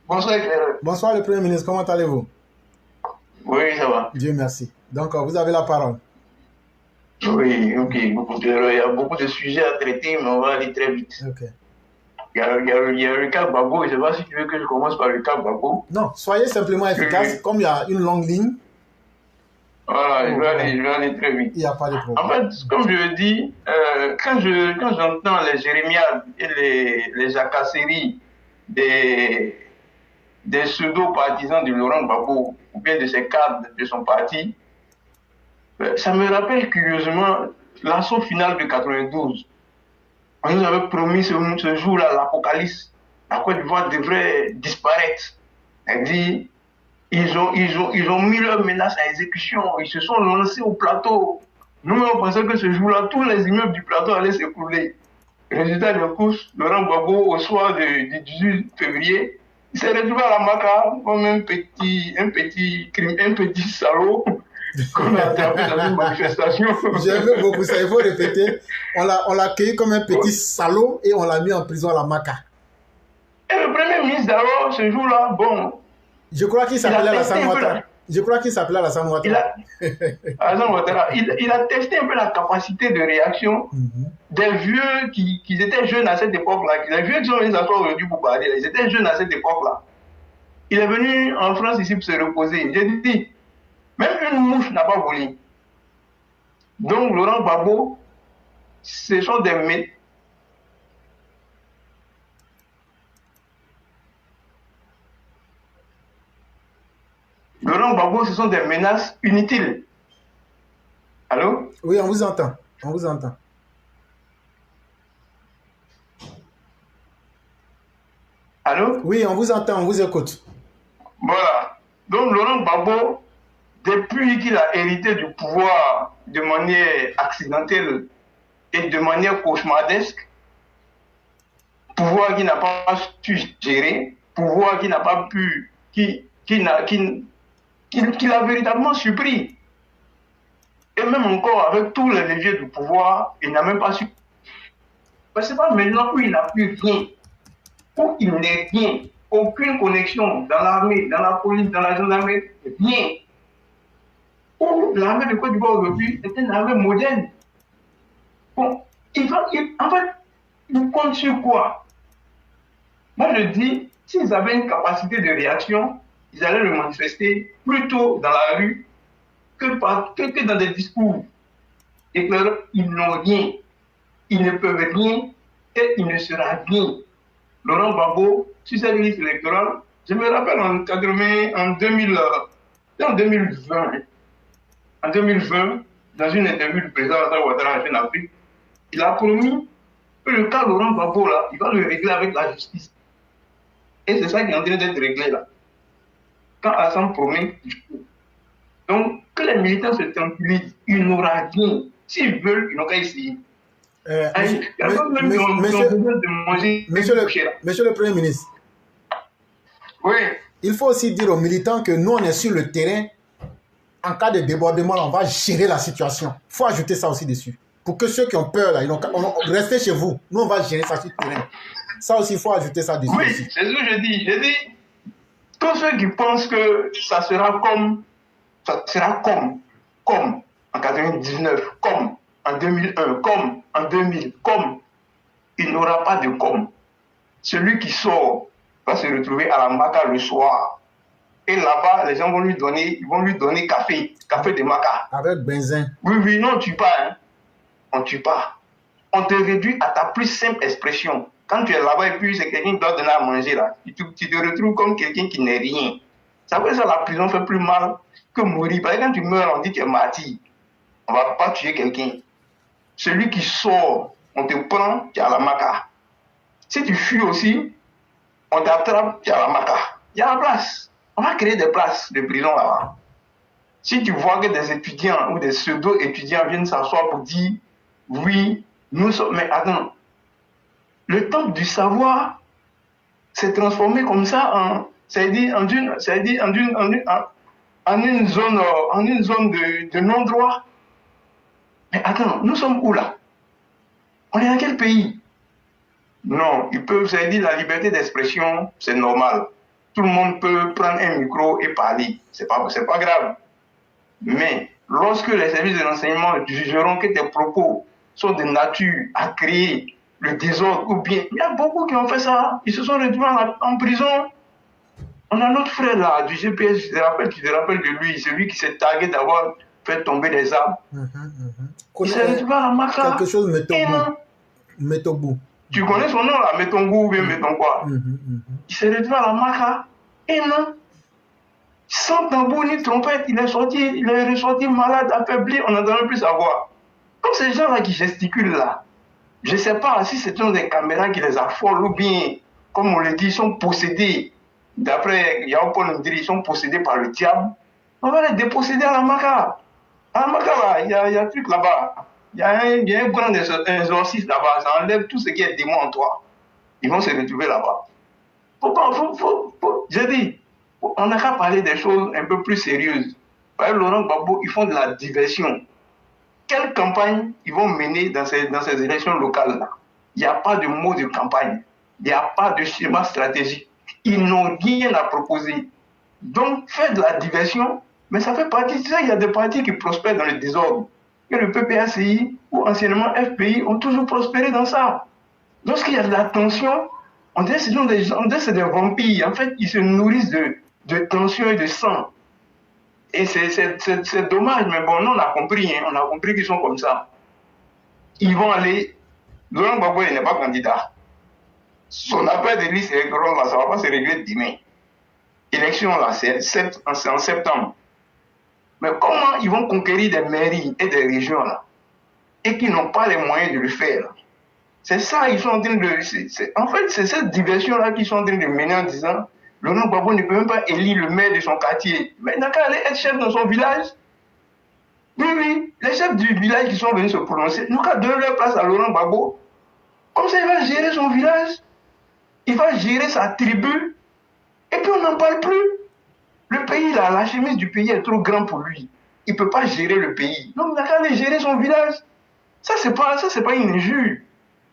Bonsoir, Claire. Bonsoir le Premier ministre, comment allez-vous? Oui, ça va. Dieu merci. Donc, vous avez la parole. Oui, ok. Il y a beaucoup de sujets à traiter, mais on va aller très vite. Ok. Il y a le cas Gbagbo. Je ne sais pas si tu veux que je commence par le cas Gbagbo. Non, soyez simplement efficace. Comme il y a une longue ligne, Voilà, je vais aller très vite. il n'y a pas de En problème. fait, comme je le dis, quand j'entends les jérémiades et les jacasseries des pseudo-partisans de Laurent Gbagbo, ou bien de ses cadres de son parti, ça me rappelle curieusement l'assaut final de 92. On nous avait promis ce jour-là, l'Apocalypse. La Côte d'Ivoire devrait disparaître. C'est-à-dire, ils ont mis leurs menaces à exécution. Ils se sont lancés au plateau. Nous, on pensait que ce jour-là, tous les immeubles du plateau allaient s'écrouler. Résultat des courses, Laurent Gbagbo, au soir du 18 février, il s'est retrouvé à la Maca comme un petit salaud qu'on a attrapé dans une manifestation. J'aime beaucoup ça, il faut répéter. On l'a accueilli comme un petit salaud et on l'a mis en prison à la Maca. Et le Premier ministre d'abord, ce jour-là, bon... Je crois qu'il s'appelait Alassane Ouattara. Je crois qu'il s'appelait Alassane Ouattara. Il a testé un peu la capacité de réaction des vieux qui étaient jeunes à cette époque-là. Les vieux qui sont venus s'asseoir aujourd'hui pour parler, ils étaient jeunes à cette époque-là. Il est venu en France ici pour se reposer. J'ai dit, même une mouche n'a pas volé. Donc, Laurent Gbagbo, ce sont des... Laurent Gbagbo, ce sont des menaces inutiles. Allô? Oui, on vous entend. On vous entend. Allô? Oui, on vous entend, on vous écoute. Voilà. Donc, Laurent Gbagbo, depuis qu'il a hérité du pouvoir de manière accidentelle et de manière cauchemardesque, pouvoir qu'il n'a pas su gérer, pouvoir qu'il n'a pas pu, qu'il a véritablement surpris. Et même encore avec tous les leviers du pouvoir, il n'a même pas su. Ce n'est pas maintenant où il n'a plus rien, où il n'est rien, aucune connexion dans l'armée, dans la police, dans la gendarmerie, rien. Où l'armée de Côte d'Ivoire aujourd'hui est une armée moderne. Bon, en fait, il compte sur quoi? Moi, je dis, s'ils avaient une capacité de réaction, ils allaient le manifester plutôt dans la rue que dans des discours. Et que ils n'ont rien. Ils ne peuvent rien et il ne sera rien. Laurent Gbagbo, sur cette liste électorale, je me rappelle en 2020, dans une interview du président Ouattara en Jeune Afrique, il a promis que le cas Laurent Gbagbo, là, il va le régler avec la justice. Et c'est ça qui est en train d'être réglé là. Quand Hassan promet, il faut. Donc, que les militants se tranquillisent, il n'aura rien. S'ils veulent, ils n'ont qu'à essayer. Monsieur le Premier ministre, oui. Il faut aussi dire aux militants que nous, on est sur le terrain. En cas de débordement, on va gérer la situation. Il faut ajouter ça aussi dessus. Pour que ceux qui ont peur, là, restez chez vous. Nous, on va gérer ça sur le terrain. Ça aussi, il faut ajouter ça dessus. Oui, c'est ce que je dis. Je dis, tous ceux qui pensent que ça sera comme en 99, comme en 2001, comme en 2000, comme, il n'aura pas de comme. Celui qui sort va se retrouver à la Maca le soir. Et là-bas, les gens vont lui donner café de Maca. Avec benzin. Oui, non, on ne tue pas. Hein. On ne tue pas. On te réduit à ta plus simple expression. Quand tu es là-bas et puis c'est quelqu'un qui doit donner à manger là, tu te retrouves comme quelqu'un qui n'est rien. Ça veut dire que la prison fait plus mal que mourir. Parce que quand tu meurs, on dit que tu es martyr. On ne va pas tuer quelqu'un. Celui qui sort, on te prend, tu es à la Maca. Si tu fuis aussi, on t'attrape, tu es à la Maca. Il y a la place. On va créer des places de prison là-bas. Si tu vois que des étudiants ou des pseudo-étudiants viennent s'asseoir pour dire oui, nous sommes. Mais attends, le temple du savoir s'est transformé comme ça en une zone de non-droit. Mais attends, nous sommes où là? On est dans quel pays? Non, ils peuvent, ça dit la liberté d'expression, c'est normal. tout le monde peut prendre un micro et parler. C'est pas grave. Mais lorsque les services de renseignement jugeront que tes propos sont de nature à créer le désordre, ou bien, il y a beaucoup qui ont fait ça, ils se sont retrouvés en prison. On a notre frère là, du GPS, je te rappelle de lui, celui qui s'est tagué d'avoir fait tomber des arbres. Il s'est retrouvé à la Maka. Quelque chose Metogou. Tu connais son nom là, Metongou ou bien Metongwa. Il s'est retrouvé à la Maka. Et non, sans tambour ni trompette, il est ressorti malade, affaibli, on n'entend même plus savoir. Comme ces gens-là qui gesticulent là, je ne sais pas si c'est des caméras qui les affolent ou bien, comme on le dit, ils sont possédés. D'après Yao Paul Ndiri, ils sont possédés par le diable. On va les déposséder à la Maka. À la Maka, là, il y a un truc là-bas. Il y a un grand exorciste là-bas. Ça enlève tout ce qui est démon en toi. Ils vont se retrouver là-bas. J'ai dit, on n'a qu'à parler des choses un peu plus sérieuses. Par exemple, Laurent Gbagbo, ils font de la diversion. Quelle campagne ils vont mener dans ces élections locales-là? Il n'y a pas de mot de campagne. Il n'y a pas de schéma stratégique. Ils n'ont rien à proposer. Donc, faire de la diversion, mais ça fait partie de ça. Il y a des partis qui prospèrent dans le désordre. Et le PPACI ou anciennement FPI ont toujours prospéré dans ça. Lorsqu'il y a de la tension, on dirait que c'est des vampires. En fait, ils se nourrissent de tension et de sang. Et c'est dommage, mais bon, nous on a compris. On a compris qu'ils sont comme ça. Ils vont aller... Laurent Gbagbo n'est pas candidat. Son appel de liste électorale, ça ne va pas se régler demain. Élection, là, c'est en septembre. Mais comment ils vont conquérir des mairies et des régions, là, et qui n'ont pas les moyens de le faire? C'est ça, ils sont en train de... En fait, c'est cette diversion-là qu'ils sont en train de mener en disant Laurent Gbagbo ne peut même pas élire le maire de son quartier. Mais il n'a qu'à aller être chef dans son village. Oui, les chefs du village qui sont venus se prononcer, nous qu'à donner leur place à Laurent Gbagbo. Comme ça, il va gérer son village. Il va gérer sa tribu, et puis on n'en parle plus. Le pays, là, la chemise du pays est trop grande pour lui. Il ne peut pas gérer le pays. Donc, il n'a qu'à aller gérer son village. Ça, c'est pas une injure.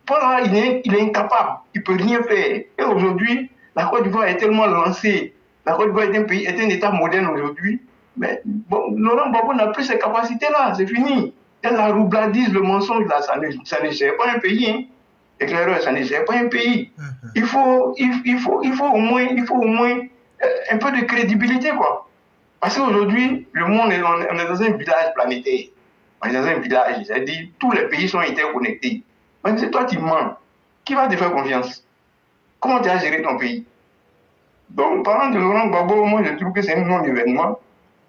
Voilà, il est incapable. Il ne peut rien faire. Et aujourd'hui, la Côte d'Ivoire est tellement lancée. La Côte d'Ivoire est un État moderne aujourd'hui. Mais bon, Laurent Gbagbo n'a plus ces capacités-là. C'est fini. Et la roubladise, le mensonge, là, ça ne gère pas un pays. Hein. Éclaireur, ça ne gère pas un pays. Il faut au moins un peu de crédibilité, quoi. Parce qu'aujourd'hui, le monde, on est dans un village planétaire. On est dans un village, c'est-à-dire tous les pays sont interconnectés. Mais c'est toi qui mens. Qui va te faire confiance? Comment tu as géré ton pays? Donc, parlant de Laurent Gbagbo, moi je trouve que c'est un non-événement.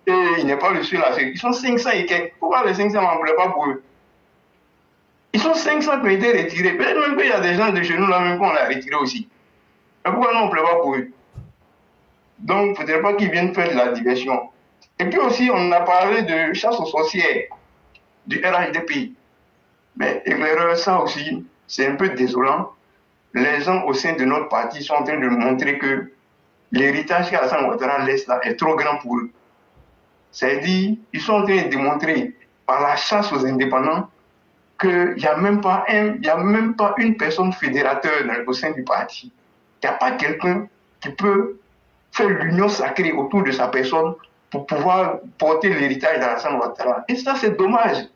Et il n'est pas le seul à faire. Ils sont 500 et quelques. Pourquoi les 500 n'en voulaient pas pour eux? Ils sont 500 qui ont été retirés. Peut-être même qu'il y a des gens de chez nous là même qu'on a retirés aussi. Mais pourquoi nous on ne plaît pas pour eux? Donc, il ne faudrait pas qu'ils viennent faire de la diversion. Et puis aussi, on a parlé de chasse aux sorcières, du RHDP. Mais éclaireur, ça aussi, c'est un peu désolant. Les gens au sein de notre parti sont en train de montrer que l'héritage qu'Alassane Ouattara laisse là est trop grand pour eux. C'est-à-dire, ils sont en train de démontrer par la chasse aux indépendants qu'il n'y a même pas une personne fédérateur au sein du parti. Il n'y a pas quelqu'un qui peut faire l'union sacrée autour de sa personne pour pouvoir porter l'héritage d'Alassane Ouattara. Et ça, c'est dommage.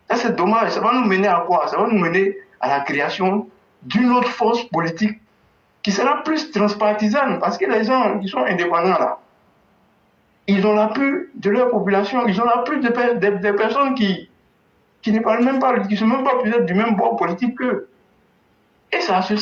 Ça, c'est dommage. Ça va nous mener à quoi? Ça va nous mener à la création d'une autre force politique qui sera plus transpartisane. Parce que les gens qui sont indépendants là, ils ont l'appui de leur population, ils ont l'appui des personnes qui ne parlent même pas, qui ne sont même pas peut-être du même bord politique qu'eux. Et c'est à ça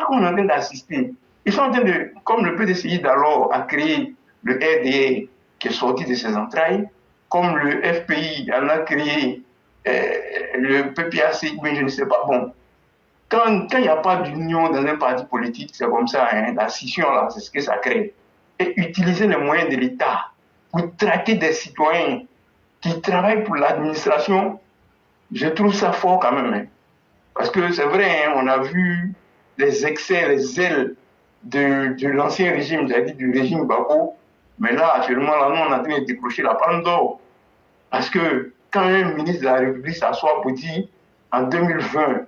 qu'on est en train d'assister. Ils sont en train de, comme le PDCI d'alors a créé le RDR qui est sorti de ses entrailles, comme le FPI en a créé le PPAC, mais je ne sais pas, bon. Quand il n'y a pas d'union dans un parti politique, c'est comme ça, hein, la scission là, c'est ce que ça crée. Et utiliser les moyens de l'État pour traquer des citoyens qui travaillent pour l'administration, je trouve ça fort quand même. Hein. Parce que c'est vrai, hein, on a vu les excès, les zèles de l'ancien régime, c'est-à-dire du régime Gbagbo, mais là, actuellement, là, nous, on est en train de décrocher la palme d'or. Parce que quand un ministre de la République s'assoit pour dire, en 2020,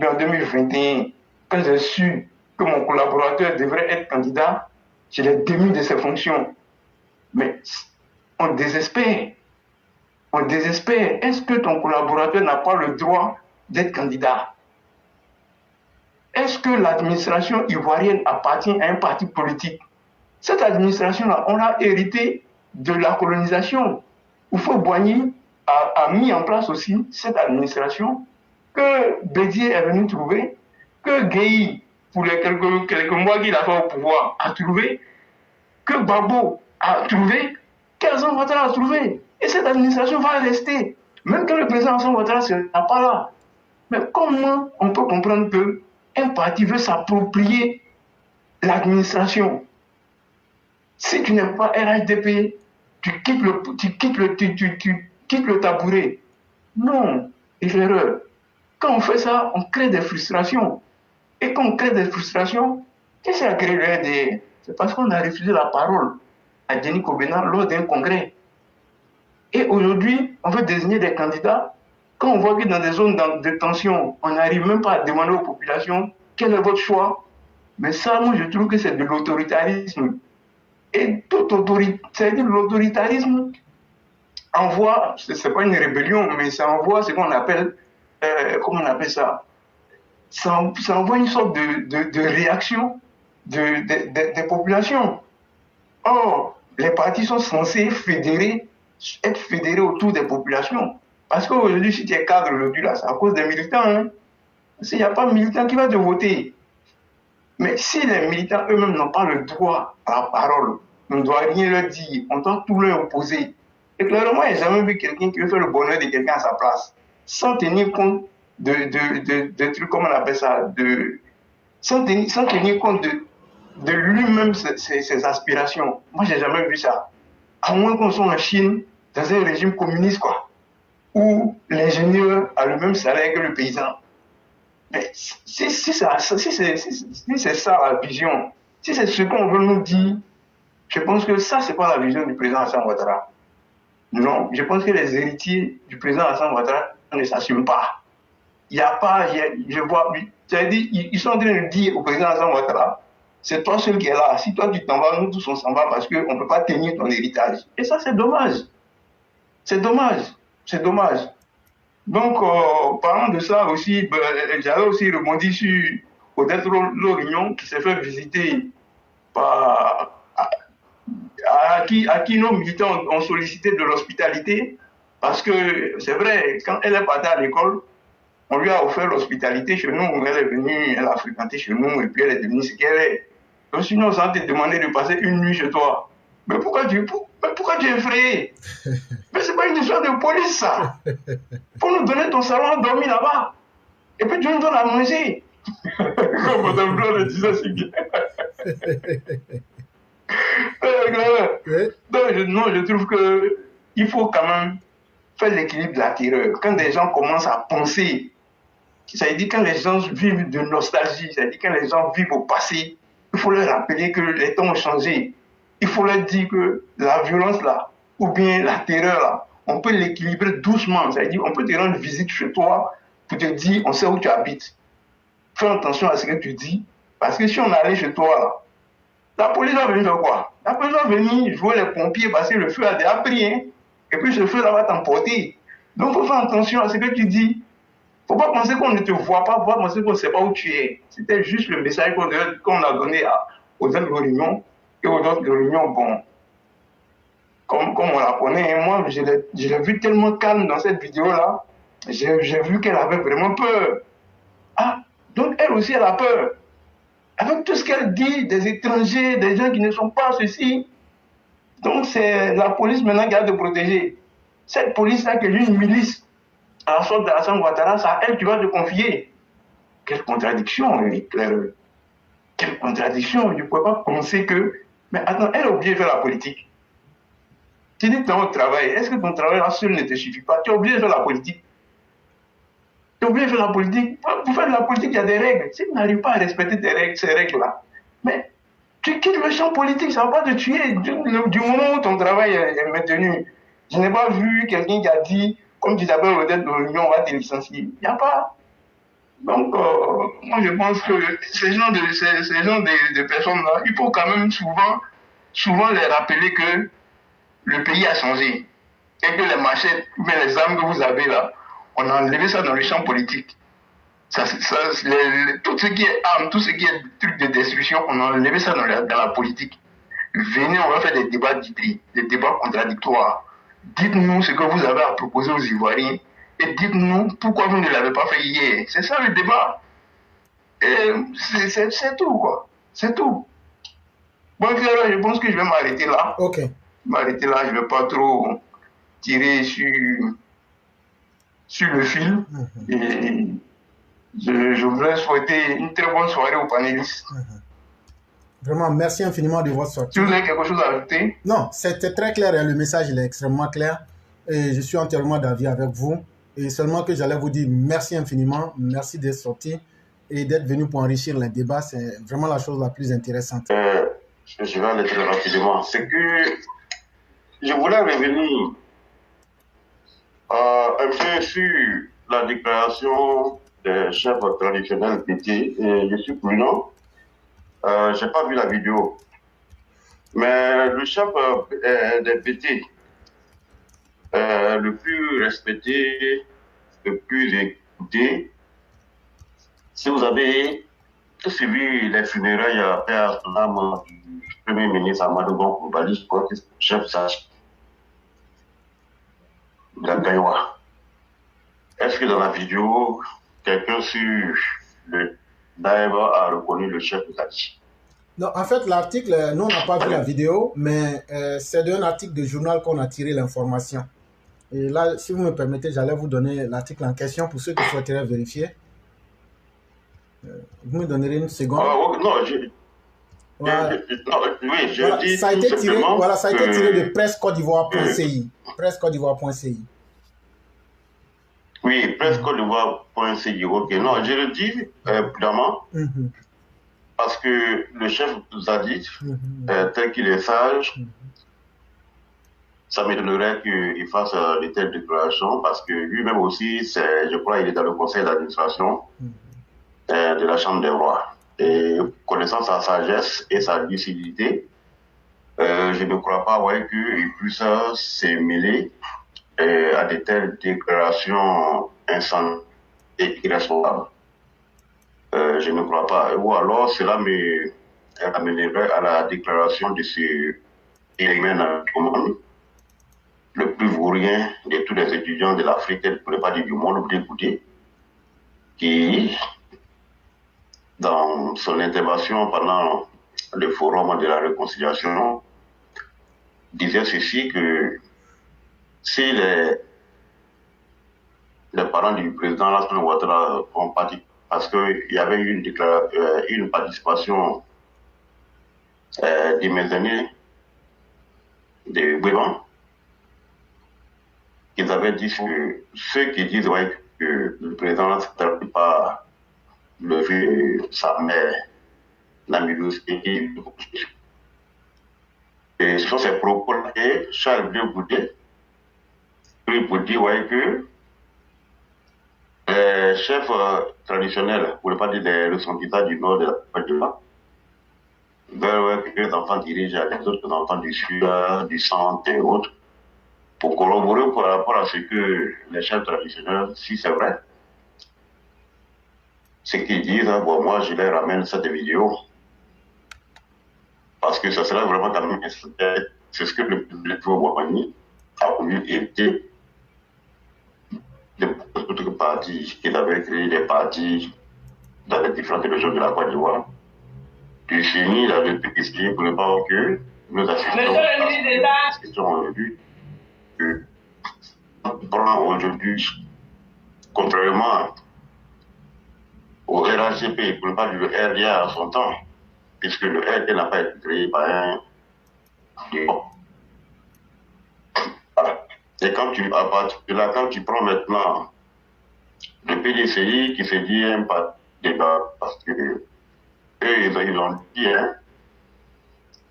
en 2021, quand j'ai su que mon collaborateur devrait être candidat, je l'ai démis de ses fonctions. Mais on désespère. On désespère. Est-ce que ton collaborateur n'a pas le droit d'être candidat? Est-ce que l'administration ivoirienne appartient à un parti politique? Cette administration-là, on l'a héritée de la colonisation. Houphouët-Boigny a mis en place aussi cette administration que Bédier est venu trouver, que Gueye, pour les quelques mois qu'il a fait au pouvoir, a trouvé, que Gbagbo a trouvé, qu'Alassane Ouattara a trouvé. Et cette administration va rester. Même quand le président Alassane Ouattara ne sera pas là. Mais comment on peut comprendre qu'un parti veut s'approprier l'administration? Si tu n'es pas RHDP, tu quittes le tabouret. Non, erreur. Quand on fait ça, on crée des frustrations. Et quand on crée des frustrations, qu'est-ce qui a créé le RDR? C'est parce qu'on a refusé la parole à Denis Kobena lors d'un congrès. Et aujourd'hui, on veut désigner des candidats. Quand on voit que dans des zones de tension, on n'arrive même pas à demander aux populations quel est votre choix. Mais ça, moi, je trouve que c'est de l'autoritarisme. Et toute autorité, c'est-à-dire l'autoritarisme envoie, c'est pas une rébellion, mais ça envoie ce qu'on appelle, comment on appelle ça? Ça envoie une sorte de réaction des populations. Or, les partis sont censés être fédérés autour des populations. Parce qu'aujourd'hui, si tu es cadre aujourd'hui, là, c'est à cause des militants. Hein. S'il n'y a pas de militants qui va te voter. Mais si les militants eux-mêmes n'ont pas le droit à la parole, on ne doit rien leur dire, on doit tout leur opposer. Et clairement, il n'y a jamais vu quelqu'un qui veut faire le bonheur de quelqu'un à sa place, sans tenir compte de trucs, comment on appelle ça, sans tenir compte de lui-même ses aspirations. Moi, je n'ai jamais vu ça. À moins qu'on soit en Chine, dans un régime communiste, quoi, où l'ingénieur a le même salaire que le paysan. Mais si c'est ça la vision, si c'est ce qu'on veut nous dire, je pense que ça, c'est pas la vision du président Alassane Ouattara. Non, je pense que les héritiers du président Alassane Ouattara ne s'assument pas. Il n'y a pas, je vois, ils sont en train de dire au président Alassane Ouattara, c'est toi seul qui est là. Si toi tu t'en vas, nous tous on s'en va parce qu'on ne peut pas tenir ton héritage. Et ça, c'est dommage. C'est dommage. C'est dommage. Donc, parlant de ça aussi, j'avais aussi rebondi sur Odette Lorignon qui s'est fait visiter par à qui nos militants ont sollicité de l'hospitalité, parce que c'est vrai, quand elle est partie à l'école, on lui a offert l'hospitalité chez nous, elle est venue, elle a fréquenté chez nous, et puis elle est devenue ce qu'elle est. Donc sinon, on t'a demandé de passer une nuit chez toi. Mais pourquoi tu es effrayé? Mais c'est pas une histoire de police, ça. Faut nous donner ton salon à dormir là-bas. Et puis tu nous donnes à manger. Comme Mme Blanc le disait si bien. Non, je trouve qu'il faut quand même faire l'équilibre de la terreur. Quand des gens commencent à penser, ça veut dire quand les gens vivent de nostalgie, ça veut dire quand les gens vivent au passé, il faut leur rappeler que les temps ont changé. Il faut leur dire que la violence là, ou bien la terreur là, on peut l'équilibrer doucement. Ça veut dire on peut te rendre visite chez toi pour te dire on sait où tu habites. Fais attention à ce que tu dis, parce que si on allait chez toi là, la police va venir faire quoi? La police va venir jouer les pompiers parce que le feu a déjà pris, hein? Et puis ce feu là va t'emporter. Donc il faut faire attention à ce que tu dis. Faut pas penser qu'on ne te voit pas, faut pas penser qu'on ne sait pas où tu es. C'était juste le message qu'on a donné aux autres réunions. Et aux autres réunions, bon, comme on la connaît, moi je l'ai vu tellement calme dans cette vidéo-là, j'ai vu qu'elle avait vraiment peur. Ah, donc elle aussi elle a peur. Avec tout ce qu'elle dit, des étrangers, des gens qui ne sont pas ceci. Donc c'est la police maintenant qui a de protéger. Cette police-là qui est une milice à la sorte d'Alassane Ouattara, c'est à elle qui va te confier. Quelle contradiction, Claire. Quelle contradiction. Je ne pouvais pas penser que... Mais attends, elle a oublié de faire la politique. Tu dis que tu es au travail. Est-ce que ton travail là seul ne te suffit pas? Tu as oublié de faire la politique. Tu as oublié de faire la politique. Pour faire de la politique, il y a des règles. Si tu n'arrives pas à respecter ces règles-là, mais tu quittes le champ politique, ça ne va pas te tuer. Du moment où ton travail est maintenu. Je n'ai pas vu quelqu'un qui a dit, comme tu t'appelles Odette de l'Union, on va te licencier. Il n'y a pas. Donc, moi, je pense que ces gens de personnes-là, il faut quand même souvent les rappeler que le pays a changé et que les machettes, mais les armes que vous avez là, on a enlevé ça dans le champ politique. Tout ce qui est armes, tout ce qui est truc de destruction, on a enlevé ça dans la politique. Venez, on va faire des débats d'idées, des débats contradictoires. Dites-nous ce que vous avez à proposer aux Ivoiriens et dites-nous pourquoi vous ne l'avez pas fait hier. C'est ça le débat. Et c'est tout, quoi. C'est tout. Bon, là, je pense que je vais m'arrêter là. Ok. M'arrêter là, je ne vais pas trop tirer sur le fil. Et je voudrais souhaiter une très bonne soirée aux panélistes. Vraiment, merci infiniment de votre sortie. Si vous avez quelque chose à ajouter? Non, c'était très clair, hein, le message il est extrêmement clair et je suis entièrement d'avis avec vous. Et seulement que j'allais vous dire merci infiniment, merci d'être sorti et d'être venu pour enrichir les débats. C'est vraiment la chose la plus intéressante. Je vais aller très rapidement. C'est que je voulais revenir un peu sur la déclaration des chefs traditionnels PT. Et je suis prudent. Je n'ai pas vu la vidéo. Mais le chef des PT, le plus respecté, le plus écouté, si vous avez suivi les funérailles à son âme du Premier ministre Amadou Gon Coulibaly, je crois que c'est le chef sage Gagaïwa. Est-ce que dans la vidéo, quelqu'un sur le Daïba a reconnu le chef Gagaïwa? Non, en fait, l'article, nous, on n'a pas vu la vidéo, mais c'est d'un article de journal qu'on a tiré l'information. Et là, si vous me permettez, j'allais vous donner l'article en question pour ceux qui souhaiteraient vérifier. Vous me donnerez une seconde. Non, voilà. Oui, je voilà, dis ça a été tiré, voilà, ça a été tiré de pressecote-d'ivoire.ci. Pressecote-d'ivoire.ci. Oui, pressecote-d'ivoire.ci. Ok, non, je le dis prudemment. Parce que le chef nous a dit, tel qu'il est sage, ça m'étonnerait qu'il fasse de telles déclarations, parce que lui-même aussi, je crois, il est dans le conseil d'administration de la Chambre des rois. Et connaissant sa sagesse et sa lucidité, je ne crois pas qu'il puisse se mêler à de telles déclarations incendiaires et irresponsables. Je ne crois pas. Ou alors, cela me amènerait à la déclaration de ce Yémen Toumani, le plus vaurien de tous les étudiants de l'Afrique, pour ne pas dire du monde, d'écouter, qui, dans son intervention pendant le forum de la réconciliation, disait ceci, que si les parents du président Alassane Ouattara ont parti, parce qu'il y avait eu une participation des mezzanines de Béban, qu'ils avaient dit que ceux qui disent que le président ne pas lever sa mère, Namidou, et sur ces propos-là, Charles Blé Goudé, pour dire que les chefs traditionnels, pour ne pas dire les ressortissants du nord de la Côte veulent que les enfants dirigent les autres enfants du sud, du centre et autres, pour corroborer par rapport à ce que les chefs traditionnels, si c'est vrai, ce qu'ils disent, bon, moi je les ramène cette vidéo, parce que ça serait vraiment quand même c'est ce que le président Ouamani a voulu éviter de d'autres partis, qu'il avait créé des partis dans les différentes régions de la Côte d'Ivoire. Du Chini, il avait expliqué pour ne pas que nous assistons à cette question aujourd'hui, que prend aujourd'hui, contrairement au RHCP, pour ne pas dire le RDA à son temps, puisque le RDA n'a pas été créé par un. Voilà. Et quand à partir de là, quand tu prends maintenant le PDCI qui se dit un pas débat, parce que eux, ils ont dit, hein,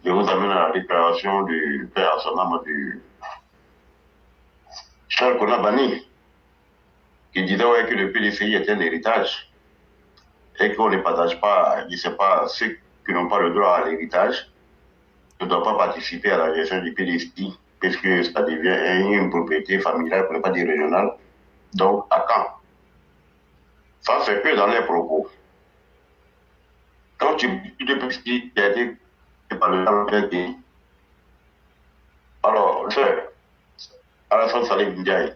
je vous amène à la déclaration du père à son âme du Charles Konabani, qui disait que le PDCI était un héritage. et qu'on ne partage pas, je ne sais pas, ceux qui n'ont pas le droit à l'héritage ne doivent pas participer à la gestion du PDC, puisque ça devient une propriété familiale, pour ne pas dire régionale. Donc, à quand? Ça, c'est que dans les propos. Quand tu te peux qui a été par le pays, alors, c'est Alassane Saleh Ndiaye,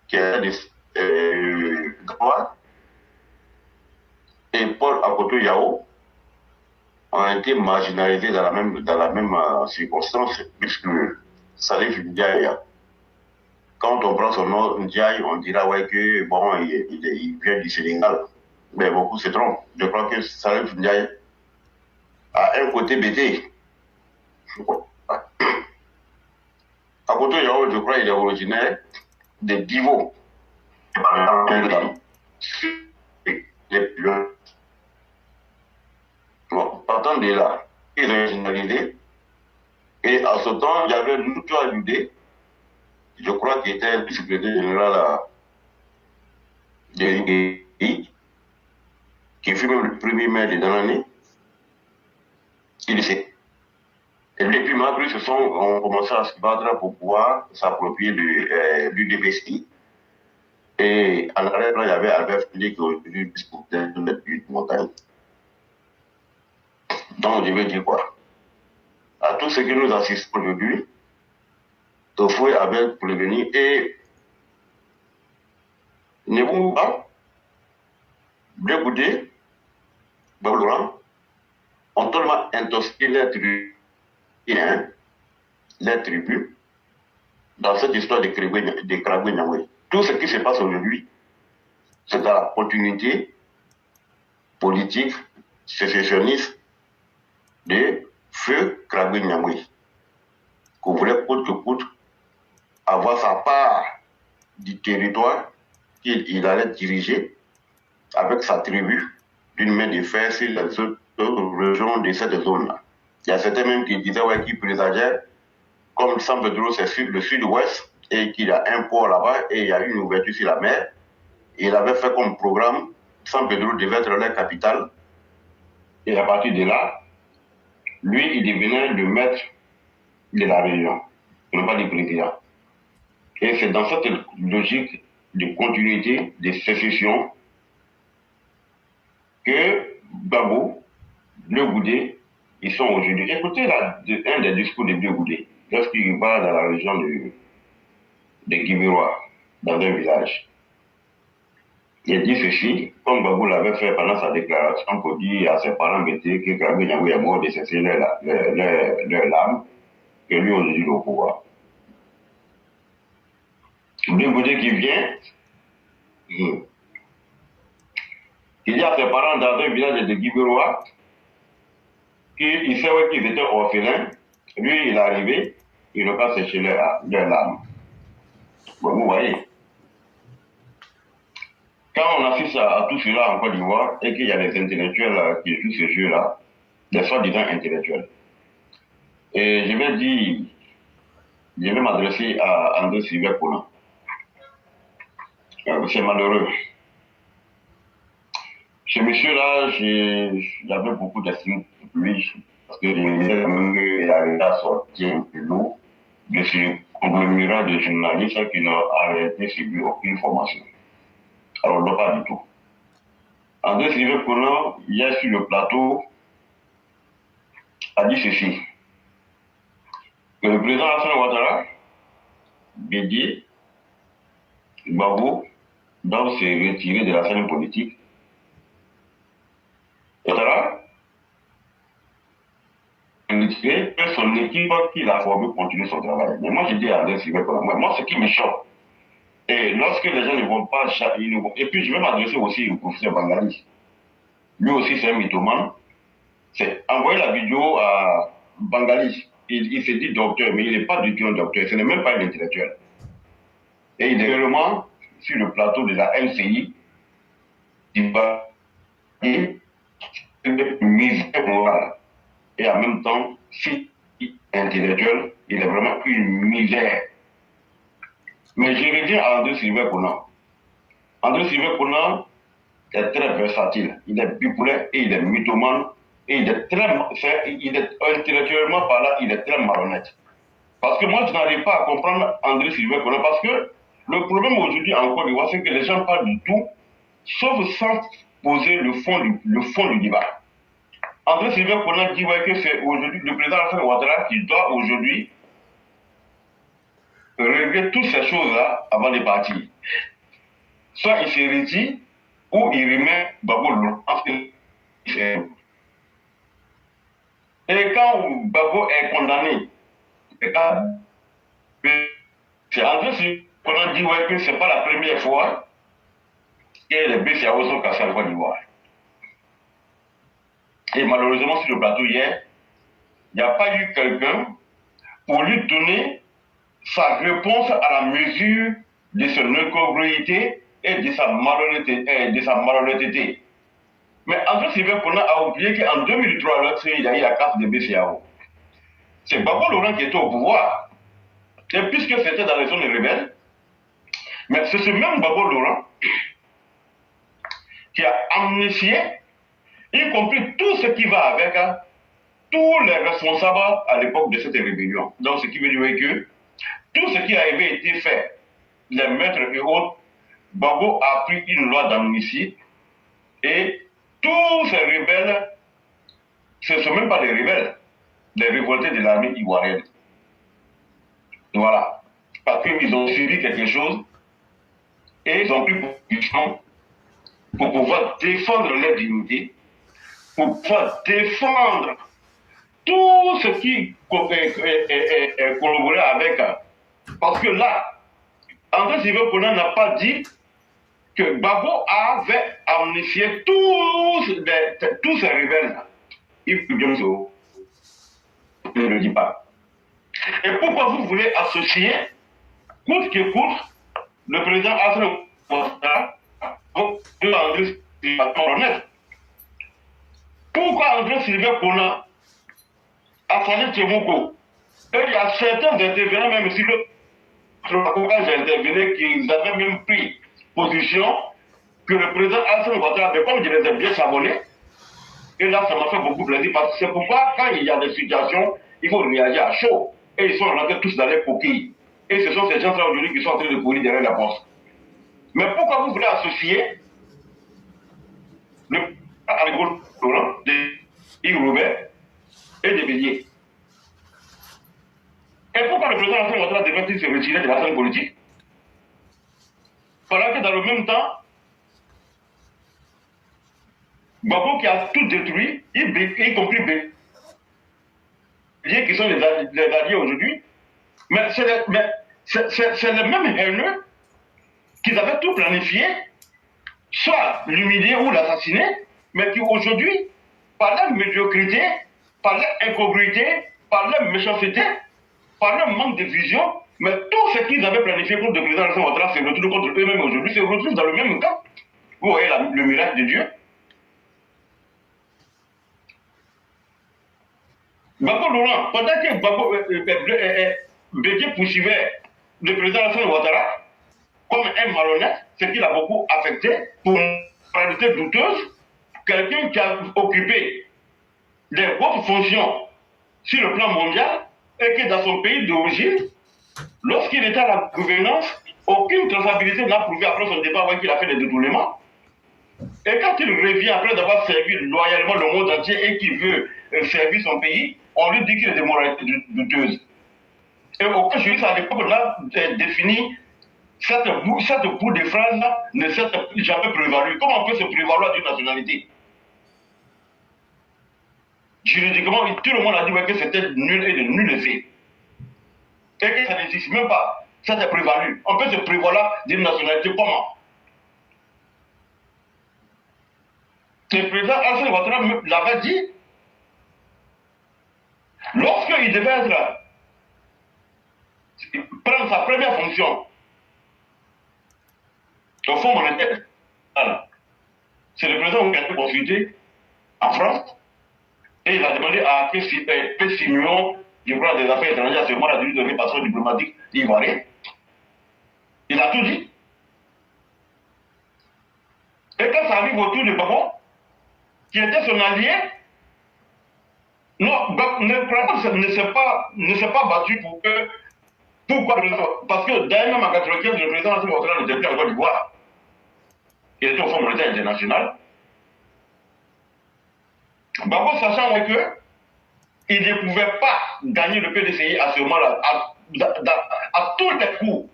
qui est Gawa, et Paul Akoto Yao ont été marginalisés dans la même circonstance, puisque Saleh Ndiaye, quand on prend son nom Ndiaye, on dira ouais que bon, il vient du Sénégal. Mais beaucoup se trompent. Je crois que Saleh Ndiaye a un côté BT. Akoto Yao, je crois, il est originaire de Divo. Bon, partant de là, ils ont généralisé. Et à ce temps, il y avait Luto Aludé, je crois qu'il était le secrétaire général de l'IGI, qui fut même le premier maire de Danani. Il le sait. Et depuis Magri, ont commencé à se battre pour pouvoir s'approprier du DPSI. Et en arrière-plan, il y avait Albert Félix qui aujourd'hui discutait de la montagne. Donc, je veux dire quoi? À tout ce que nous assistons aujourd'hui, Tofoué avait prévenu et ne vous pas Blegoudé, Bablouran, ont tellement intoxiqué les tribus dans cette histoire de Kragwe Nyangwe. Tout ce qui se passe aujourd'hui, c'est dans la continuité politique sécessionniste de Feu Kragwe Nyangwe, qu'on voulait coûte que coûte avoir sa part du territoire qu'il allait diriger avec sa tribu d'une main de fer sur les autres régions de cette zone-là. Il y a certains même qui disaient ouais, qu'il présageait, comme San Pedro c'est le sud-ouest, et qu'il y a un port là-bas, et il y a une ouverture sur la mer. Et il avait fait comme programme, San Pedro devait être la capitale. Et à partir de là, lui, il devenait le maître de la région, non pas du président. Et c'est dans cette logique de continuité, de sécession, que Gbagbo, Bleu Goudé, ils sont aujourd'hui. Écoutez un des discours de Bleu Goudé, lorsqu'il va dans la région de Guibiroa, dans un village. Il dit ceci, comme Gbagbo l'avait fait pendant sa déclaration pour dire à ses parents que Kragwe Nyangwe est mort de cesser leur larmes, que lui aujourd'hui au pouvoir. Bleu Goudé qui vient, il dit à ses parents dans un village de Guibiroa qu'il sait qu'ils étaient orphelins. Lui, il est arrivé, il n'a pas séché leurs larmes. Bon, vous voyez. Quand on assiste à tout cela en Côte d'Ivoire et qu'il y a des intellectuels qui jouent ce jeu-là, des soi-disant intellectuels, et je vais m'adresser à André Sylvain Conan. C'est malheureux. Ce monsieur-là, j'avais beaucoup d'estime pour lui, parce que je me disais quand même qu'il arrivait à sortir un peu l'eau de ce conglomérat de journalistes qui n'ont arrêté subi aucune formation. Alors, non, pas du tout. André Sylvain Conan, hier sur le plateau, a dit ceci, que le président Alassane Ouattara, Bédié, Gbagbo, doivent se retirer de la scène politique. Ouattara, que son équipe qu'il a formée continue son travail. Mais moi, je dis à André Sylvain Conan, moi, ce qui me choque, et lorsque les gens ne vont pas, et puis je vais m'adresser aussi au professeur Bangali. Lui aussi, c'est un mythomane. C'est envoyer la vidéo à Bangali. Il se dit docteur, mais il n'est pas du tout un docteur. Ce n'est même pas un intellectuel. Et il est réellement sur le plateau de la MCI. Il va une misère morale. Et en même temps, si intellectuel, il est vraiment une misère. Mais je reviens à André Sylvain Conan. André Sylvain Conan, est très versatile. Il est bipolaire et il est mythomane. Et il est intellectuellement parlant, il est très malhonnête. Parce que moi, je n'arrive pas à comprendre André Sylvain Collin. Parce que le problème aujourd'hui en Côte d'Ivoire, c'est que les gens parlent du tout, sauf sans poser le fond du débat. André Sylvain Collin dit ouais, que c'est aujourd'hui le président Alassane Ouattara qui doit aujourd'hui régler toutes ces choses-là avant de partir. Soit il se retire ou il remet Gbagbo Laurent. Et quand Gbagbo est condamné, c'est André Sylvain Collin dit ouais, que ce n'est pas la première fois que les BCAO sont cassés en Côte d'Ivoire. Et malheureusement, sur le plateau hier, il n'y a pas eu quelqu'un pour lui donner sa réponse à la mesure de son incongruité et de sa malhonnêteté. Mais André Sylvain Collin a oublié qu'en 2003, lorsqu'il y a eu la casse des BCAO, c'est Gbagbo Laurent qui était au pouvoir. Et puisque c'était dans les zones rebelles, mais c'est ce même Gbagbo Laurent qui a amnistié, y compris tout ce qui va avec tous les responsables à l'époque de cette rébellion. Donc, ce qui veut dire que tout ce qui avait été fait, les maîtres et autres, Gbagbo a pris une loi d'amnistie et tous ces rebelles, ce ne sont même pas des rebelles, des révoltés de l'armée ivoirienne. Voilà. Parce qu'ils ont subi quelque chose et ils ont pris position pour pouvoir défendre leur dignité, pour pouvoir défendre tout ce qui est collaboré avec. Parce que là, André Sylvain Collin n'a pas dit que Gbagbo avait amnistié tous ces rebelles. Il peut bien sûr. Je ne le dis pas. Et pourquoi vous voulez associer, coûte que coûte, le président Alassane Ouattara de André Sylvain Collin? Pourquoi André Sylvain Collin a fallu Tchemouko? Et il y a certains intervenants, même si le pourquoi j'ai intervenu, qu'ils avaient même pris position que le président Alassane Ouattara, mais comme je les ai bien savonnés, et là ça m'a fait beaucoup plaisir, parce que c'est pourquoi quand il y a des situations, il faut réagir à chaud. Et ils sont rentrés tous dans les coquilles. Et ce sont ces gens-là aujourd'hui qui sont en train de courir derrière la poste. Mais pourquoi vous voulez associer le président Laurent, de Yves Robert et des Béliers? Et pourquoi le président Alassane Ouattara devait-il se retirer de la scène politique? Pendant que dans le même temps, Gbagbo qui a tout détruit, y compris Bélier qui sont les alliés aujourd'hui, mais c'est les mêmes haineux qu'ils avaient tout planifié, soit l'humilier ou l'assassiner, mais qui aujourd'hui, par leur médiocrité, par leur incongruité, par leur méchanceté, par leur manque de vision, mais tout ce qu'ils avaient planifié contre le président Alassane Ouattara se retrouve contre eux-mêmes aujourd'hui, se retrouvent dans le même cas. Vous voyez le miracle de Dieu. Gbagbo Laurent, pendant que Bédié poursuivait le président Alassane Ouattara comme un malhonnête, ce qui l'a beaucoup affecté pour une réalité douteuse, quelqu'un qui a occupé des hautes fonctions sur le plan mondial et que dans son pays d'origine, lorsqu'il était à la gouvernance, aucune traçabilité n'a prouvé après son départ qu'il a fait des détournements. Et quand il revient après avoir servi loyalement le monde entier et qu'il veut servir son pays, on lui dit qu'il est de moralité douteuse. Et aucun juriste à l'époque là défini cette bout de phrase là ne s'est jamais prévalu. Comment on peut se prévaloir d'une nationalité? Juridiquement, tout le monde a dit que c'était nul et de nul effet. Et que ça n'existe même pas. Ça s'est prévalu. On peut se prévaloir d'une nationalité comment? Le président Alassane Ouattara l'avait dit lorsqu'il devait prendre sa première fonction au Fonds monétaire. C'est le président qui a été consulté en France et il a demandé à P. Signon, du droit des affaires étrangères, à ce moment-là, de lui donner passeport diplomatique ivoirien. Il a tout dit. Et quand ça arrive autour de Babo, qui était son allié, non, ne s'est pas battu pour que. Pourquoi? Parce que d'ailleurs, même en 1995, le président Hassan Ouattara n'était plus en Côte d'Ivoire. Il était au Fonds monétaire international. Babo, sachant que il ne pouvait pas gagner le PDCI à ce moment-là, à tous les coups,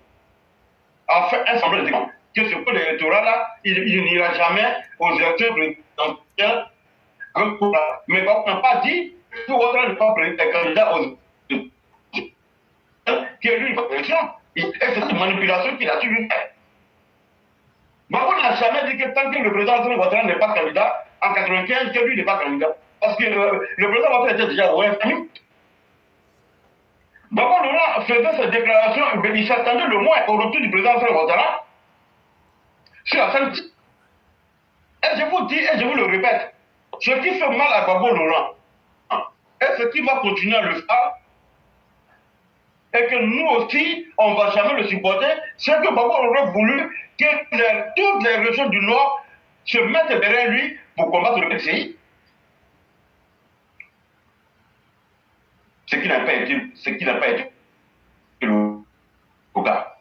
a fait un semblant de dire que ce code électoral-là, il n'ira jamais aux élections présidentielles. Mais Babo n'a pas dit que Ouattara n'est pas candidat aux élections, que lui, il va élection. Et c'est cette manipulation qu'il a tué. Babo n'a jamais dit que tant que le président Ouattara n'est pas candidat, en 1995, que lui n'est pas candidat. Parce que le président Ouattara était déjà au FMI. Babo Laurent faisait cette déclaration, il s'attendait le moins au retour du président Ouattara sur la scène. Et je vous dis, et je vous le répète, ce qui fait mal à Babo Laurent, et ce qui va continuer à le faire, et que nous aussi, on ne va jamais le supporter, c'est que Babo aurait voulu que toutes les régions du Nord se mettent derrière lui pour combattre le PCI. Ce qui n'a pas été le cas.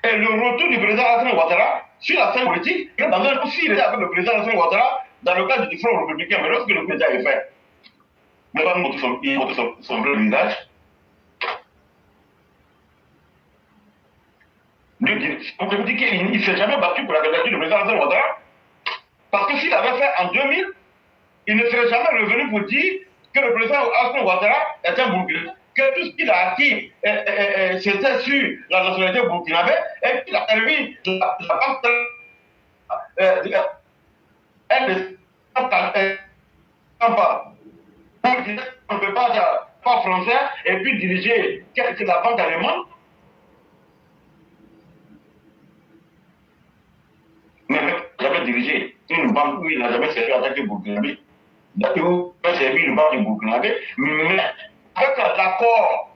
Et le retour du président Hassan Ouattara sur la scène politique, dans un aussi, il était avec le président Hassan Ouattara dans le cadre du Front républicain, mais lorsque le président est fait, il va montrer son vrai visage. On peut dire qu'il ne s'est jamais battu pour la candidature du président Hassan Ouattara, parce que s'il avait fait en 2000, il ne serait jamais revenu pour dire que le président Hassan Ouattara est un Burkinabé, que tout ce qu'il a acquis, c'était sur la nationalité burkinabé, et qu'il a servi la banque. Elle ne pas. On ne peut pas français et puis diriger la banque allemande. Mais il avait dirigé une banque où il n'a jamais servi en tant que burkinabé. Il a servi une banque du burkinabé, mais avec l'accord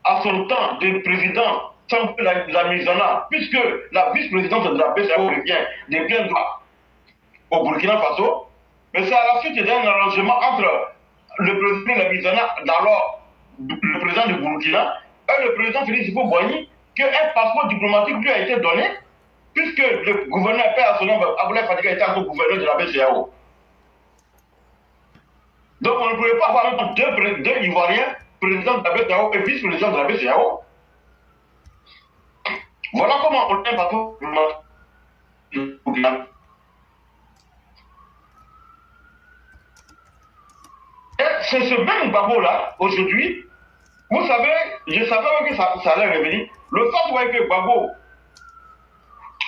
à son temps du président sans la mise en œuvre, puisque la vice-présidence de la BCAO revient des pleins droits au Burkina Faso, mais c'est à la suite d'un arrangement entre le président de la mise en œuvre, d'alors le président du Burkina, et le président Félix Houphouët-Boigny, qu'un passeport diplomatique lui a été donné, puisque le gouverneur père à son nom, Abdoulaye Fadiga, était encore gouverneur de la BCAO. Donc on ne pouvait pas avoir deux Ivoiriens, président de la BCAO et vice-président de la BCAO. Voilà comment on est partout. Et c'est ce même Babo-là, aujourd'hui, vous savez, je savais que ça allait revenir. Le fait que Babo,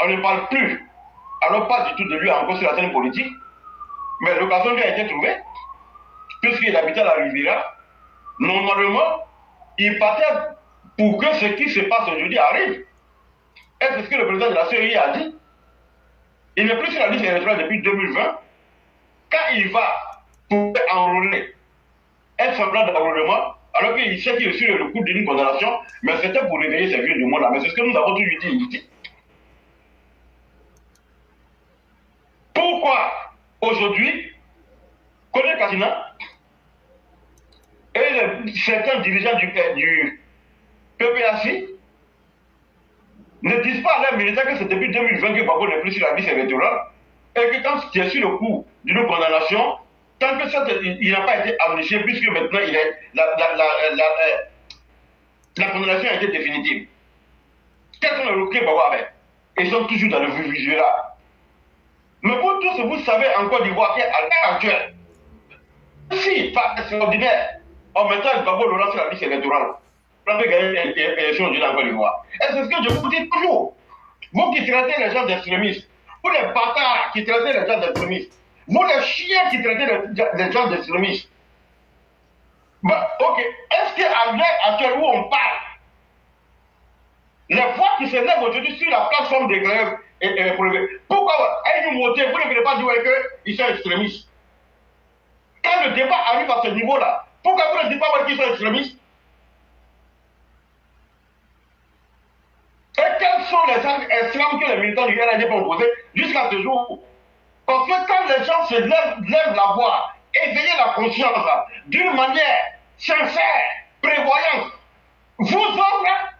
on ne parle plus, alors pas du tout de lui encore sur la scène politique, mais l'occasion lui a été trouvée, puisqu'il habitait à la Riviera. Normalement, il partait pour que ce qui se passe aujourd'hui arrive. Et c'est ce que le président de la CEI a dit. Il n'est plus sur la liste électorale depuis 2020. Quand il va pour enrôler un semblant d'enrôlement, alors qu'il sait qu'il est sur le coup d'une condamnation, mais c'était pour réveiller ces vieux du monde-là. Mais c'est ce que nous avons toujours dit ici. Pourquoi aujourd'hui, Kone Kassina et certains dirigeants du PPAC ne disent pas à leurs militaires que c'est depuis 2020 que Babo n'est plus sur la liste électorale et que quand tu es sur le coup d'une condamnation, tant que il n'a pas été amnistié, puisque maintenant la condamnation a été définitive. Quels sont les recours Babo avait? Ils sont toujours dans le visuel là. Mais pour tous, vous savez en Côte d'Ivoire qu'à l'heure actuelle, si par extraordinaire, en mettant Babo Laurent sur la liste électorale, on peut gagner l'élection aujourd'hui en Côte d'Ivoire. Et c'est ce que je vous dis toujours. Vous qui traitez les gens d'extrémistes, vous les bâtards qui traitez les gens d'extrémistes, vous les chiens qui traitez les gens d'extrémistes. Bah, ok, est-ce qu'à l'heure actuelle où on parle, les voix qui se lèvent aujourd'hui sur la plateforme des grèves pourquoi ils nous votent, vous ne voulez pas dire qu'ils sont extrémistes? Quand le débat arrive à ce niveau-là, pourquoi vous ne dites pas qu'ils sont extrémistes? Et quels sont les esclaves que les militants du RND vont poser jusqu'à ce jour? Parce que quand les gens se lèvent la voix, éveiller la conscience d'une manière sincère, prévoyante, vous autres,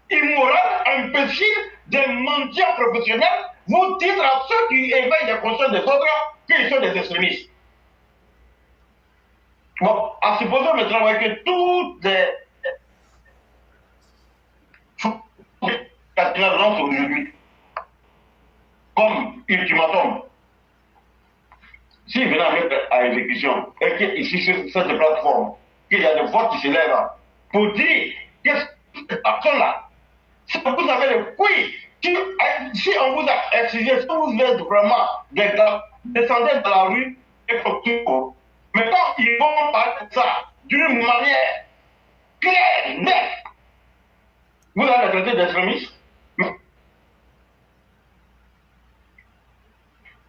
immoraux, imbéciles, des mendiants professionnels, vous dites à ceux qui éveillent les consciences des autres qu'ils sont des extrémistes. Bon, à supposer maintenant que toutes les lancent aujourd'hui comme ultimatum, s'il venait à exécution, et qu'ici sur cette plateforme, qu'il y a des voix qui se lèvent pour dire que cette personne-là, si vous avez le couilles, si on vous a exigé, si vous êtes vraiment des gars, descendez dans la rue et comme tout. Mais quand ils vont parler de ça d'une manière claire, nette, vous allez traiter d'extrémistes.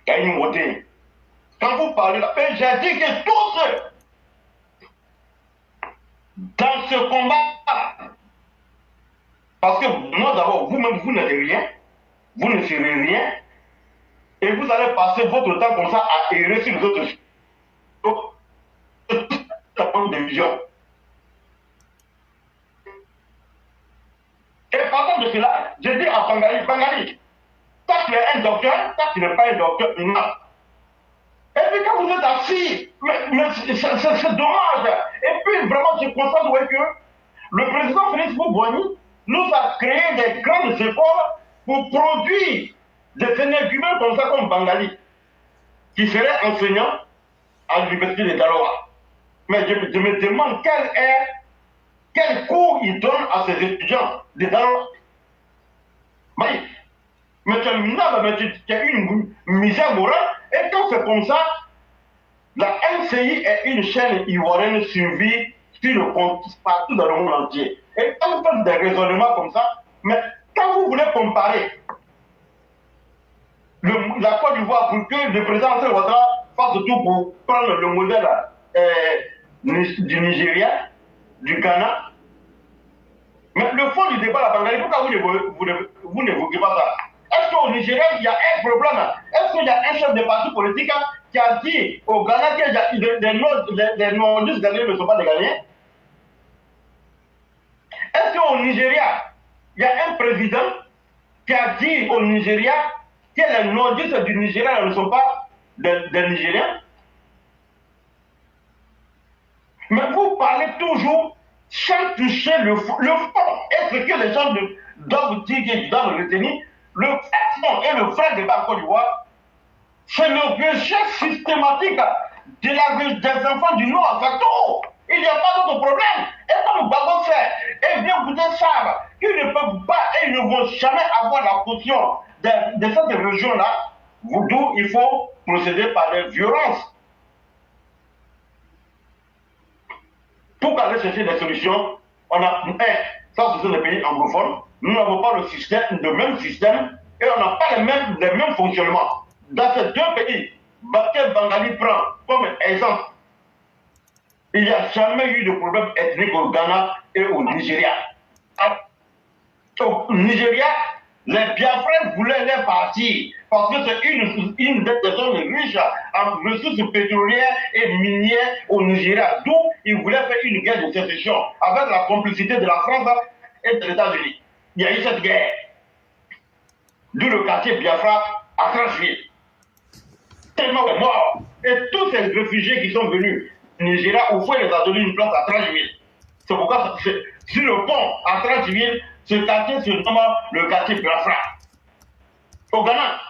Il y a une montée. Quand vous parlez là, j'ai dit que tous dans ce combat, parce que moi d'abord, vous-même, vous n'êtes rien, vous ne serez rien, et vous allez passer votre temps comme ça à errer sur les autres. Ça prend des visions. Et partant de cela, je dis à Bangali, toi tu es un docteur, toi tu n'es pas un docteur, non. Et puis quand vous êtes assis, mais c'est dommage. Et puis vraiment, je constate que le président Félix Houphouët-Boigny nous a créé des grandes écoles pour produire des énergumènes comme ça, comme Bangali, qui serait enseignant à l'université de Daloa. Mais je me demande quel cours il donne à ses étudiants de Daloa. Mais tu as une misère morale, et quand c'est comme ça, la NCI est une chaîne ivoirienne suivie sur le compte partout dans le monde entier. Et quand vous faites des raisonnements comme ça, mais quand vous voulez comparer la Côte d'Ivoire pour que le président Alassane Ouattara fasse tout pour prendre le modèle du Nigeria, du Ghana, mais le fond du débat, la Bangali, pourquoi vous n'évoquez pas ça? Est-ce qu'au Nigeria, il y a un problème? Est-ce qu'il y a un chef de parti politique qui a dit au Ghana que les non-justes Ghanéens ne sont pas des Ghanéens? Est-ce qu'au Nigeria, il y a un président qui a dit au Nigeria que les non-justes du Nigeria ne sont pas des Nigériens? Mais vous parlez toujours sans toucher le fond. Le fond est ce que les gens doivent dire, qu'ils doivent retenir. Le fond et le vrai débat en Côte d'Ivoire, c'est le rejet systématique des enfants du Nord. Il n'y a pas d'autre problème. Et comme Gbagbo fait, et bien vous savent qu'ils ne peuvent pas et ils ne vont jamais avoir la caution de cette région-là, d'où il faut procéder par des violences. Pour aller chercher des solutions, on a ça ce sont les pays anglophones, nous n'avons pas le même système et on n'a pas les mêmes fonctionnements. Dans ces deux pays, Bakel Bangali prend comme exemple, il n'y a jamais eu de problème ethnique au Ghana et au Nigeria. Au Nigeria, les Biafrais voulaient les partir parce que c'est une des zones riches en ressources pétrolières et minières au Nigeria, d'où ils voulaient faire une guerre de sécession avec la complicité de la France et des États-Unis. Il y a eu cette guerre, d'où le quartier Biafra à Trancheville. Tellement de morts. Et tous ces réfugiés qui sont venus au Nigeria, au fond, les a donné une place à Trancheville. C'est pourquoi sur le pont à Trancheville, ce quartier se nomme le quartier Biafra. Au Ghana,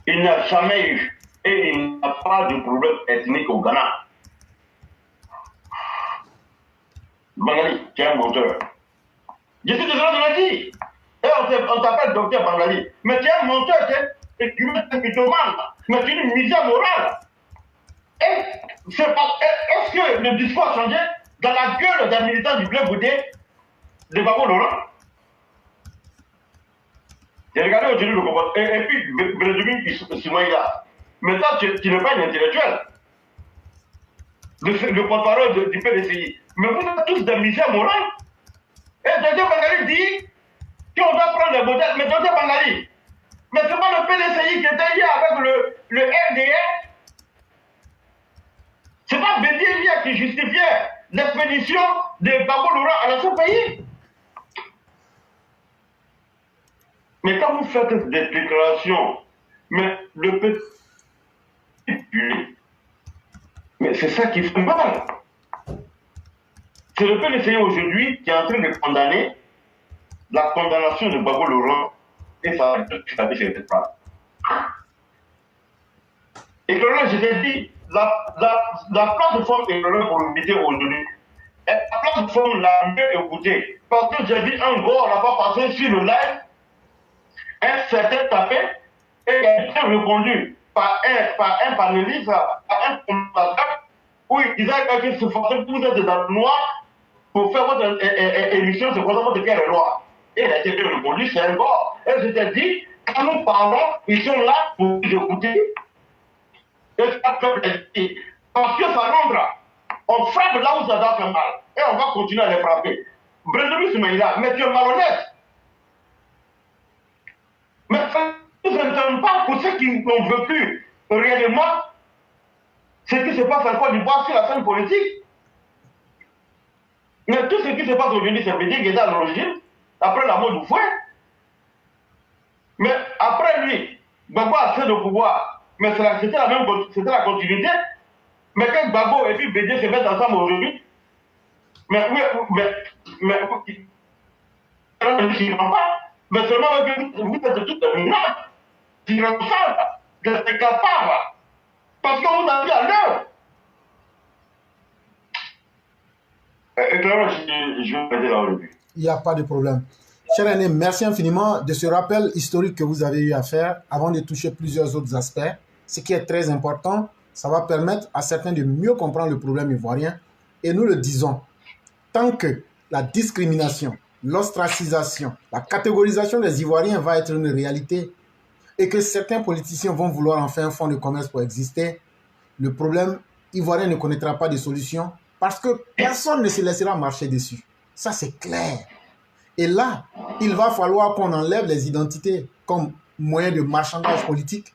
il n'y a jamais eu et il n'y a pas de problème ethnique au Ghana. Bangali, tu es un menteur. Je suis désolé de le dire. Et on t'appelle docteur Bangali. Mais tu es un menteur, tu es un mythomane. Mais tu es une misère morale. Est-ce que le discours a changé dans la gueule d'un militant du Blé Goudé de Babo Laurent? J'ai regardé aujourd'hui le combat. Et puis, Bénédicte Simaïla. Mais ça, tu n'es pas un intellectuel. Le porte-parole du PDCI. Mais vous êtes tous des misères morales. Et Et Dr Bangali dit qu'on doit prendre les modèles. Mais Dr Bangali, mais c'est pas le PDCI qui était lié avec le RDR. C'est pas Bédiélia qui justifiait l'expédition de Gbagbo Laurent à ce pays. Mais quand vous faites des déclarations, mais le petit public, mais c'est ça qui fait mal. C'est le PDCI aujourd'hui qui est en train de condamner la condamnation de Gbagbo Laurent et ça a été sur cette place. Et que là, je t'ai dit, la plateforme économique pour l'unité aujourd'hui est la plateforme la mieux écoutée. Parce que j'ai dit un gars n'a pas passé sur le live, un certain tapé, et il a été répondu par un panéliste, par un commentateur, où il disait que c'est forcément que vous êtes dans le noir pour faire votre émission, c'est forcément de quelle loi. Et il a été bien répondu, c'est un gars. Et je t'ai dit, quand nous parlons, ils sont là pour nous écouter. Parce que ça rentre, on frappe là où ça doit faire mal. Et on va continuer à les frapper. Brédomis Soumaïla, mais tu es malhonnête. Mais nous n'entendons pas pour ceux qui n'ont vécu réellement ce qui se passe en Côte d'Ivoire sur la scène politique. Mais tout ce qui se passe aujourd'hui, c'est Bédi qui est dans l'origine, après la mort du fouet. Mais après lui, Gbagbo a cédé au pouvoir. Mais c'était la continuité. Mais quand Gbagbo et puis Bédié se mettent ensemble aujourd'hui, mais ils ne vont pas. Mais seulement que vous êtes tous des mineurs, qui ressemblent, des capables. Parce que vous avez à l'heure. Et clairement, je vais m'aider là au début. Il n'y a pas de problème. Cher aîné, merci infiniment de ce rappel historique que vous avez eu à faire avant de toucher plusieurs autres aspects. Ce qui est très important, ça va permettre à certains de mieux comprendre le problème ivoirien. Et nous le disons, tant que la discrimination, l'ostracisation, la catégorisation des Ivoiriens va être une réalité et que certains politiciens vont vouloir en faire un fonds de commerce pour exister, le problème ivoirien ne connaîtra pas de solution parce que personne ne se laissera marcher dessus. Ça, c'est clair. Et là, il va falloir qu'on enlève les identités comme moyen de marchandage politique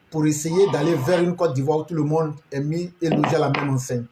pour essayer d'aller vers une Côte d'Ivoire où tout le monde est mis et logé à la même enseigne.